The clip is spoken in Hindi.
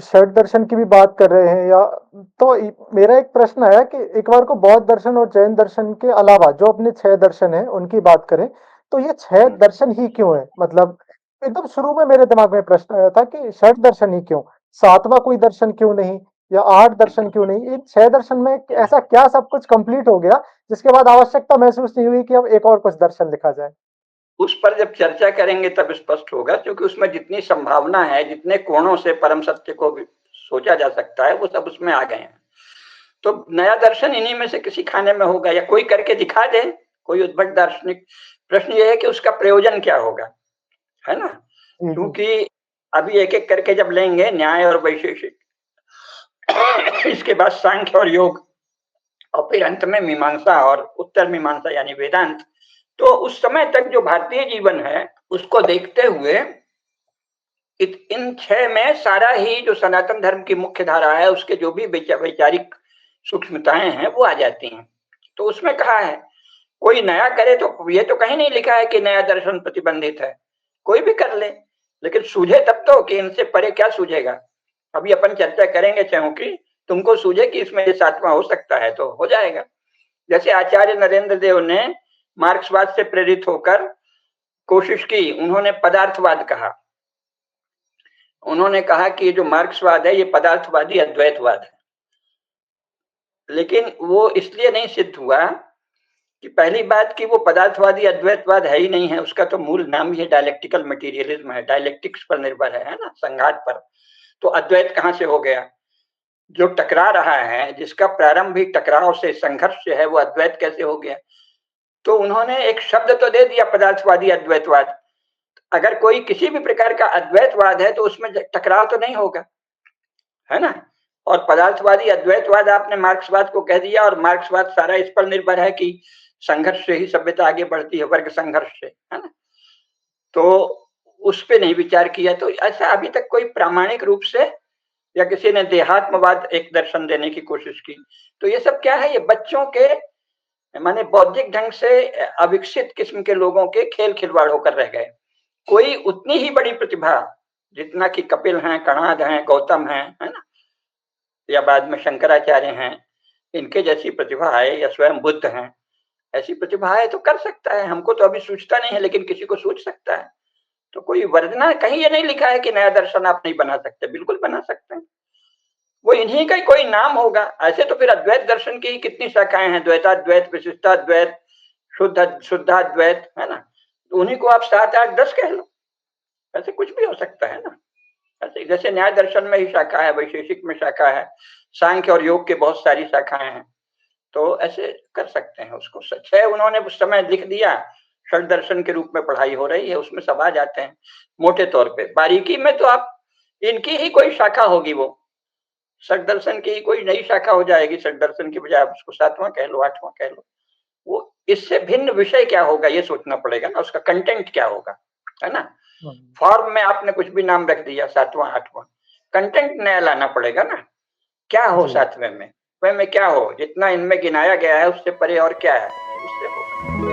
षड दर्शन की भी बात कर रहे हैं या तो मेरा एक प्रश्न है कि एक बार को बौद्ध दर्शन और जैन दर्शन के अलावा जो अपने छह दर्शन हैं उनकी बात करें तो ये छह दर्शन ही क्यों है? मतलब एकदम शुरू में मेरे दिमाग में प्रश्न आया था कि षड दर्शन ही क्यों, सातवां कोई दर्शन क्यों नहीं या आठ दर्शन क्यों नहीं? इन छह दर्शन में ऐसा क्या सब कुछ कंप्लीट हो गया जिसके बाद आवश्यकता महसूस नहीं हुई कि अब एक और कुछ दर्शन लिखा जाए? उस पर जब चर्चा करेंगे तब स्पष्ट होगा, क्योंकि उसमें जितनी संभावना है, जितने कोणों से परम सत्य को सोचा जा सकता है, वो सब उसमें आ गए हैं। तो नया दर्शन इन्हीं में से किसी खाने में होगा, या कोई करके दिखा दे, कोई उद्भट दार्शनिक। प्रश्न ये है कि उसका प्रयोजन क्या होगा, है ना? क्योंकि अभी एक एक करके जब लेंगे, न्याय और वैशेषिक, इसके बाद सांख्य और योग, और फिर अंत में मीमांसा और उत्तर मीमांसा यानी वेदांत। तो उस समय तक जो भारतीय जीवन है उसको देखते हुए इन छह में सारा ही जो सनातन धर्म की मुख्य धारा है उसके जो भी वैचारिक सूक्ष्मताएं हैं वो आ जाती हैं। तो उसमें कहा है कोई नया करे, तो ये तो कहीं नहीं लिखा है कि नया दर्शन प्रतिबंधित है, कोई भी कर ले, लेकिन सूझे तब तो कि इनसे परे क्या सूझेगा। अभी अपन चर्चा करेंगे चाहूं कि तुमको सूझे कि इसमें ये सातवां हो सकता है तो हो जाएगा। जैसे आचार्य नरेंद्र देव ने मार्क्सवाद से प्रेरित होकर कोशिश की, उन्होंने पदार्थवाद कहा। उन्होंने कहा कि ये जो मार्क्सवाद है ये पदार्थवादी अद्वैतवाद है, लेकिन वो इसलिए नहीं सिद्ध हुआ कि पहली बात कि वो पदार्थवादी अद्वैतवाद है ही नहीं है, उसका तो मूल नाम ही है डायलेक्टिकल मटेरियलिज्म है, डायलेक्टिक्स पर निर्भर है ना, संघात पर। तो अद्वैत कहां से हो गया? जो टकरा रहा है, जिसका प्रारंभिक टकराव से, संघर्ष से है, वो अद्वैत कैसे हो गया? तो उन्होंने एक शब्द तो दे दिया, पदार्थवादी अद्वैतवाद। अगर कोई किसी भी प्रकार का अद्वैतवाद है तो उसमें टकराव तो नहीं होगा, है ना? और पदार्थवादी अद्वैतवाद आपने मार्क्सवाद को कह दिया, और मार्क्सवाद सारा इस पर निर्भर है कि संघर्ष से ही सभ्यता आगे बढ़ती है, वर्ग संघर्ष से, है ना? तो उस पे नहीं विचार किया। तो ऐसा अभी तक कोई प्रामाणिक रूप से, या किसी ने देहात्मवाद एक दर्शन देने की कोशिश की। तो ये सब क्या है? ये बच्चों के, माने बौद्धिक ढंग से अविकसित किस्म के लोगों के खेल खिलवाड़ होकर रह गए। कोई उतनी ही बड़ी प्रतिभा जितना कि कपिल हैं, कणाद हैं, गौतम हैं, है ना, या बाद में शंकराचार्य हैं, इनके जैसी प्रतिभा है, या स्वयं बुद्ध हैं, ऐसी प्रतिभा है तो कर सकता है। हमको तो अभी सूझता नहीं है, लेकिन किसी को सूझ सकता है। तो कोई वर्णना कहीं ये नहीं लिखा है कि नया दर्शन आप नहीं बना सकते, बिल्कुल बना सकते हैं। वो इन्हीं का ही कोई नाम होगा। ऐसे तो फिर अद्वैत दर्शन की कितनी शाखाएं हैं, द्वैताद्वैत, विशिष्टाद्वैत, शुद्धाद्वैत, है ना? तो उन्हीं को आप 7 8 10 कह लो, ऐसे कुछ भी हो सकता है ना। ऐसे जैसे न्याय दर्शन में ही शाखा है, वैशेषिक में शाखा है, सांख्य और योग के बहुत सारी शाखाएं हैं। तो ऐसे कर सकते हैं उसको। छह उन्होंने उस समय लिख दिया, षड दर्शन के रूप में पढ़ाई हो रही है, उसमें सब आ जाते हैं मोटे तौर पे। बारीकी में तो आप इनकी ही कोई शाखा होगी, वो षड दर्शन की ही कोई नई शाखा हो जाएगी। षड दर्शन की बजाय आप उसको सातवां कह लो, आठवां कह लो। वो इससे भिन्न विषय क्या होगा ये सोचना पड़ेगा ना, उसका कंटेंट क्या होगा, है ना? फॉर्म में आपने कुछ भी नाम रख दिया, सातवां आठवां, कंटेंट नया लाना पड़ेगा ना। क्या हो सातवें में, वह में क्या हो? जितना इनमें गिनाया गया है उससे परे और क्या है, उससे हो।